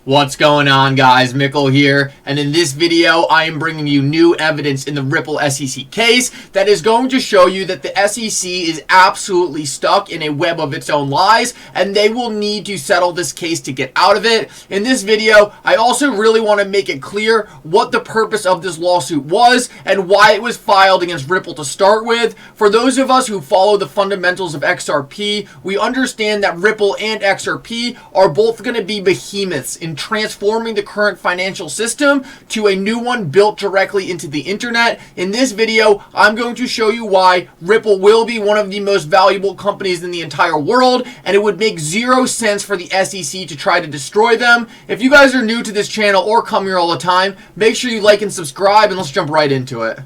What's going on, guys? Mickle here, and in this video I am bringing you new evidence in the Ripple SEC case that is going to show you that the SEC is absolutely stuck in a web of its own lies, and they will need to settle this case to get out of it. In this video, I also really want to make it clear what the purpose of this lawsuit was and why it was filed against Ripple to start with. For those of us who follow the fundamentals of XRP, we understand that Ripple and XRP are both going to be behemoths in transforming the current financial system to a new one built directly into the internet. In this video, I'm going to show you why Ripple will be one of the most valuable companies in the entire world, and it would make zero sense for the SEC to try to destroy them. If you guys are new to this channel or come here all the time, make sure you like and subscribe, and let's jump right into it.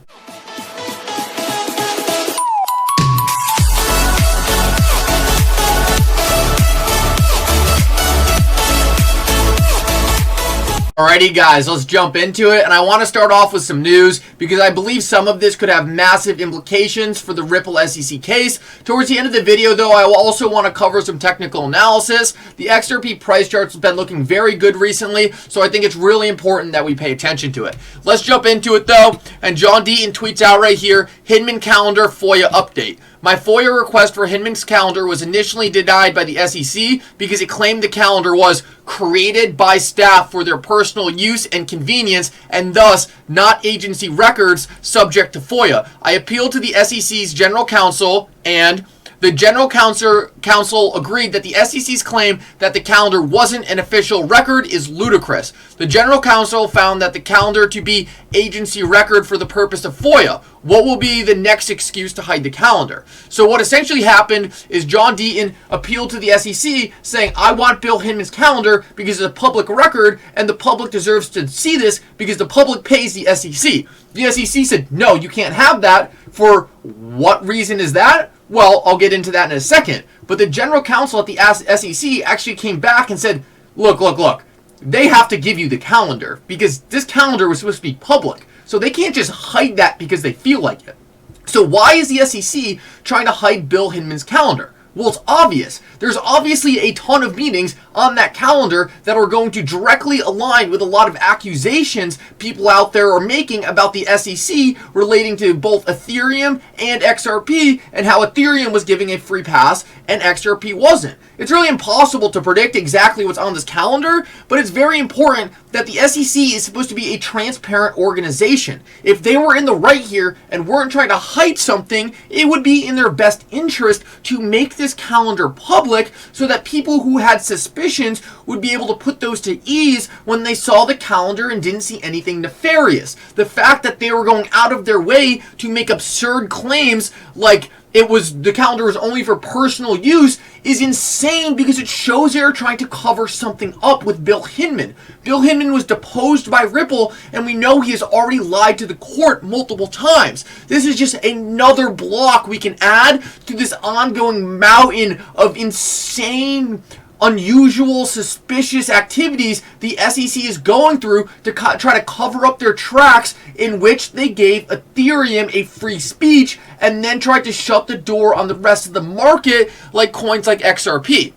Alrighty guys, let's jump into it, and I want to start off with some news because I believe some of this could have massive implications for the Ripple SEC case. Towards the end of the video though, I will also want to cover some technical analysis. The XRP price charts have been looking very good recently, so I think it's really important that we pay attention to it. Let's jump into it though, and John Deaton tweets out right here, Hinman calendar FOIA update. My FOIA request for Hinman's calendar was initially denied by the SEC because it claimed the calendar was created by staff for their personal use and convenience and thus not agency records subject to FOIA. I appealed to the SEC's general counsel, and the general counsel agreed that the SEC's claim that the calendar wasn't an official record is ludicrous. The general counsel found that the calendar to be agency record for the purpose of FOIA. What will be the next excuse to hide the calendar? So what essentially happened is John Deaton appealed to the SEC saying, I want Bill Hinman's calendar because it's a public record and the public deserves to see this because the public pays the SEC. The SEC said, no, you can't have that. For what reason is that? Well, I'll get into that in a second. But the general counsel at the SEC actually came back and said, look. They have to give you the calendar because this calendar was supposed to be public. So they can't just hide that because they feel like it. So why is the SEC trying to hide Bill Hinman's calendar? Well, it's obvious. There's obviously a ton of meetings on that calendar that are going to directly align with a lot of accusations people out there are making about the SEC relating to both Ethereum and XRP and how Ethereum was giving a free pass and XRP wasn't. It's really impossible to predict exactly what's on this calendar, but it's very important that the SEC is supposed to be a transparent organization. If they were in the right here and weren't trying to hide something, it would be in their best interest to make this calendar public so that people who had suspicions would be able to put those to ease when they saw the calendar and didn't see anything nefarious. The fact that they were going out of their way to make absurd claims like the calendar was only for personal use is insane because it shows they're trying to cover something up with Bill Hinman. Bill Hinman was deposed by Ripple, and we know he has already lied to the court multiple times. This is just another block we can add to this ongoing mountain of insane, unusual, suspicious activities the SEC is going through to try to cover up their tracks in which they gave Ethereum a free speech and then tried to shut the door on the rest of the market like coins like XRP.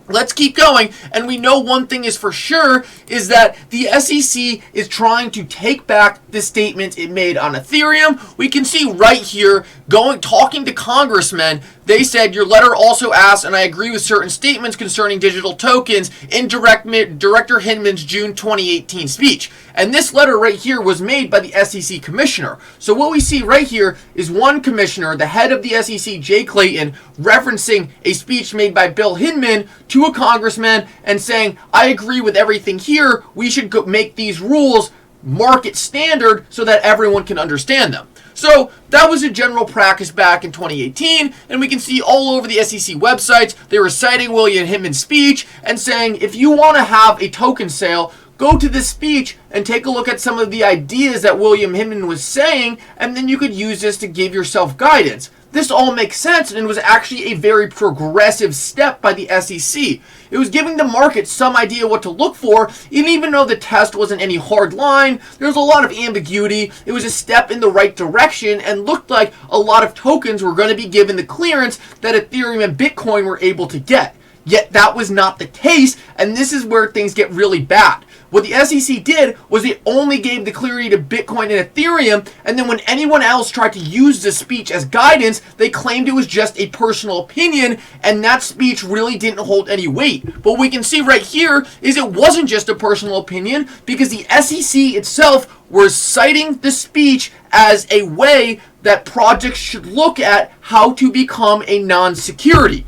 Let's keep going, and we know one thing is for sure is that the SEC is trying to take back the statements it made on Ethereum. We can see right here, talking to congressmen, they said, your letter also asks, and I agree with certain statements concerning digital tokens in Director Hinman's June 2018 speech. And this letter right here was made by the SEC commissioner. So what we see right here is one commissioner, the head of the SEC, Jay Clayton, referencing a speech made by Bill Hinman to a congressman and saying, I agree with everything here. We should make these rules market standard so that everyone can understand them. So that was a general practice back in 2018, and we can see all over the SEC websites, they were citing William Hinman's speech and saying, if you want to have a token sale, go to this speech and take a look at some of the ideas that William Hinman was saying, and then you could use this to give yourself guidance. This all makes sense, and it was actually a very progressive step by the SEC. It was giving the market some idea what to look for, and even though the test wasn't any hard line, there was a lot of ambiguity. It was a step in the right direction and looked like a lot of tokens were going to be given the clearance that Ethereum and Bitcoin were able to get. Yet that was not the case, and this is where things get really bad. What the SEC did was they only gave the clarity to Bitcoin and Ethereum, and then when anyone else tried to use the speech as guidance, they claimed it was just a personal opinion, and that speech really didn't hold any weight. But what we can see right here is it wasn't just a personal opinion, because the SEC itself were citing the speech as a way that projects should look at how to become a non-security.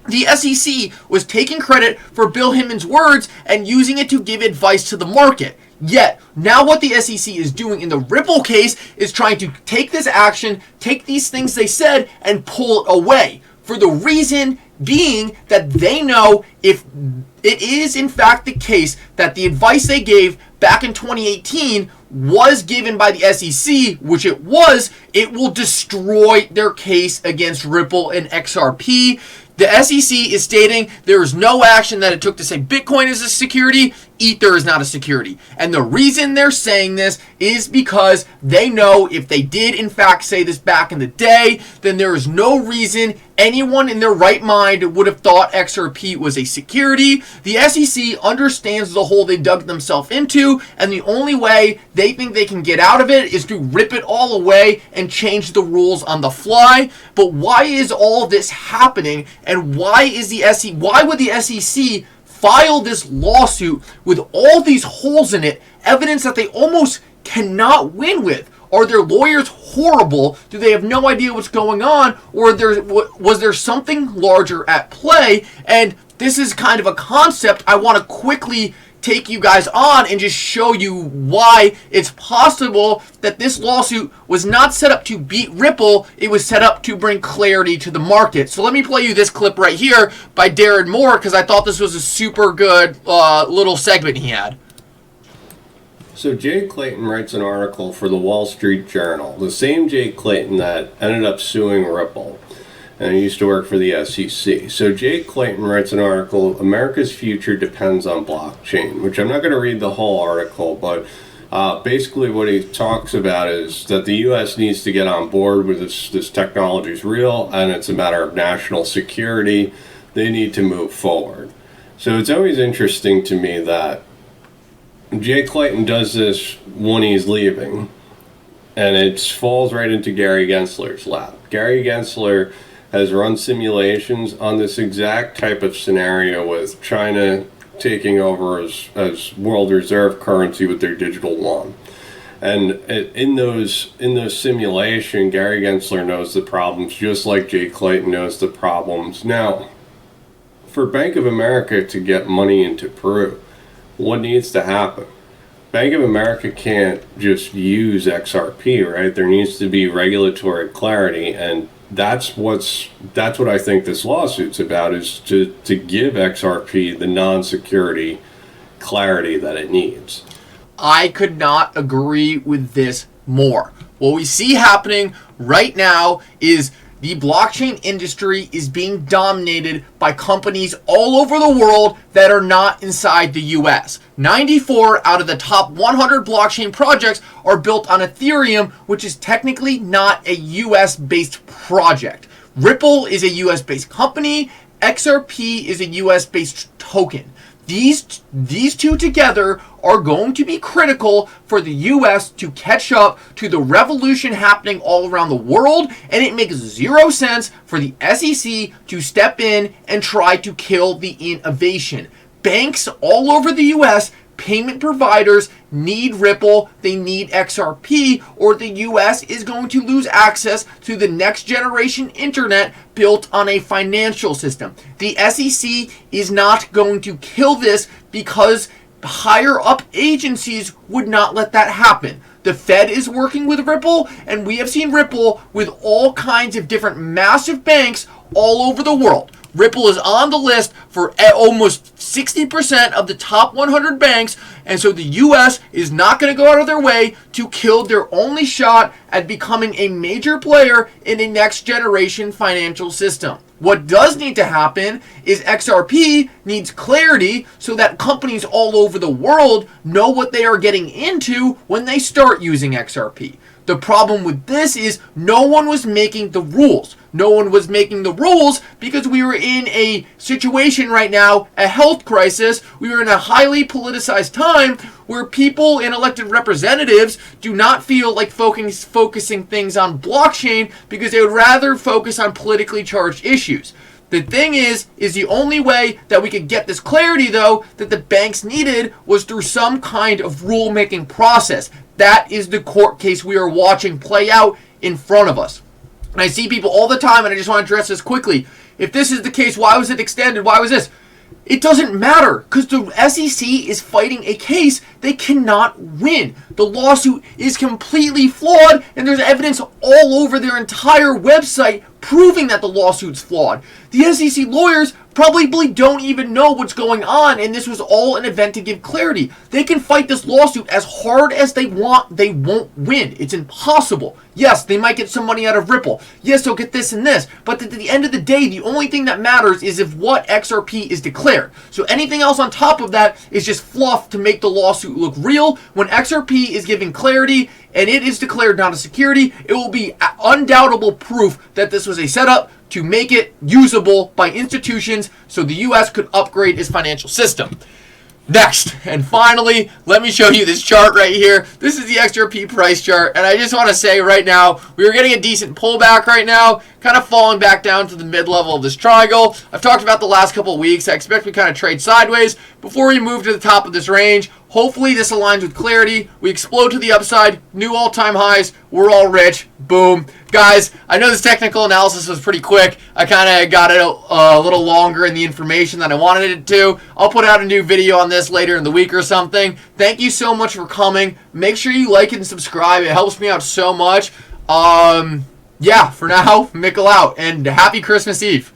The SEC was taking credit for Bill Hinman's words and using it to give advice to the market. Yet, now what the SEC is doing in the Ripple case is trying to take this action, take these things they said, and pull it away. For the reason being that they know if it is in fact the case that the advice they gave back in 2018 was given by the SEC, which it was, it will destroy their case against Ripple and XRP. The SEC is stating there is no action that it took to say Bitcoin is a security, Ether is not a security. And the reason they're saying this is because they know if they did in fact say this back in the day, then there is no reason anyone in their right mind would have thought XRP was a security. The SEC understands the hole they dug themselves into, and the only way they think they can get out of it is to rip it all away and change the rules on the fly. But why is all this happening, and why would the SEC file this lawsuit with all these holes in it, evidence that they almost cannot win with? Are their lawyers horrible? Do they have no idea what's going on? Or was there something larger at play? And this is kind of a concept I want to quickly take you guys on and just show you why it's possible that this lawsuit was not set up to beat Ripple, it was set up to bring clarity to the market. So let me play you this clip right here by Darren Moore, because I thought this was a super good little segment he had. So Jay Clayton writes an article for the Wall Street Journal, the same Jay Clayton that ended up suing Ripple, and he used to work for the SEC. So Jay Clayton writes an article, America's Future Depends on Blockchain, which I'm not going to read the whole article, but basically what he talks about is that the U.S. needs to get on board with this technology is real, and it's a matter of national security. They need to move forward. So it's always interesting to me that Jay Clayton does this when he's leaving, and it falls right into Gary Gensler's lap. Gary Gensler has run simulations on this exact type of scenario with China taking over as world reserve currency with their digital yuan. And in those simulations, Gary Gensler knows the problems just like Jay Clayton knows the problems. Now, for Bank of America to get money into Peru, what needs to happen? Bank of America can't just use XRP, right? There needs to be regulatory clarity, and that's what I think this lawsuit's about, is to give XRP the non-security clarity that it needs. I could not agree with this more. What we see happening right now is the blockchain industry is being dominated by companies all over the world that are not inside the US. 94 out of the top 100 blockchain projects are built on Ethereum, which is technically not a US-based project. Ripple is a US-based company. XRP is a US-based token. These two together are going to be critical for the US to catch up to the revolution happening all around the world, and it makes zero sense for the SEC to step in and try to kill the innovation. Banks all over the US, payment providers need Ripple, they need XRP, or the US is going to lose access to the next generation internet built on a financial system. The SEC is not going to kill this because higher up agencies would not let that happen. The Fed is working with Ripple, and we have seen Ripple with all kinds of different massive banks all over the world. Ripple is on the list for almost 60% of the top 100 banks, and so the US is not going to go out of their way to kill their only shot at becoming a major player in a next generation financial system. What does need to happen is XRP needs clarity so that companies all over the world know what they are getting into when they start using XRP. The problem with this is no one was making the rules. no one was making the rules because we were in a situation right now, a health crisis. We were in a highly politicized time where people and elected representatives do not feel like focusing things on blockchain because they would rather focus on politically charged issues. The thing is the only way that we could get this clarity, though, that the banks needed was through some kind of rulemaking process. That is the court case we are watching play out in front of us. And I see people all the time, and I just want to address this quickly. If this is the case, why was it extended? Why was this? It doesn't matter, because the SEC is fighting a case they cannot win. The lawsuit is completely flawed, and there's evidence all over their entire website proving that the lawsuit's flawed. The SEC lawyers probably don't even know what's going on, and this was all an event to give clarity. They can fight this lawsuit as hard as they want. They won't win. It's impossible. Yes, they might get some money out of Ripple. Yes, they'll get this and this. But at the end of the day, the only thing that matters is if what XRP is declared. So anything else on top of that is just fluff to make the lawsuit look real. When XRP is giving clarity and it is declared not a security, it will be undoubtable proof that this was a setup to make it usable by institutions so the US could upgrade its financial system. Next, and finally, let me show you this chart right here. This is the XRP price chart, and I just want to say right now, we are getting a decent pullback right now, kind of falling back down to the mid-level of this triangle. I've talked about the last couple of weeks. I expect we kind of trade sideways before we move to the top of this range. Hopefully this aligns with clarity. We explode to the upside, new all-time highs. We're all rich. Boom. Guys, I know this technical analysis was pretty quick. I kind of got it a little longer in the information than I wanted it to. I'll put out a new video on this later in the week or something. Thank you so much for coming. Make sure you like and subscribe. It helps me out so much. Yeah, for now, Mickle out, and happy Christmas Eve.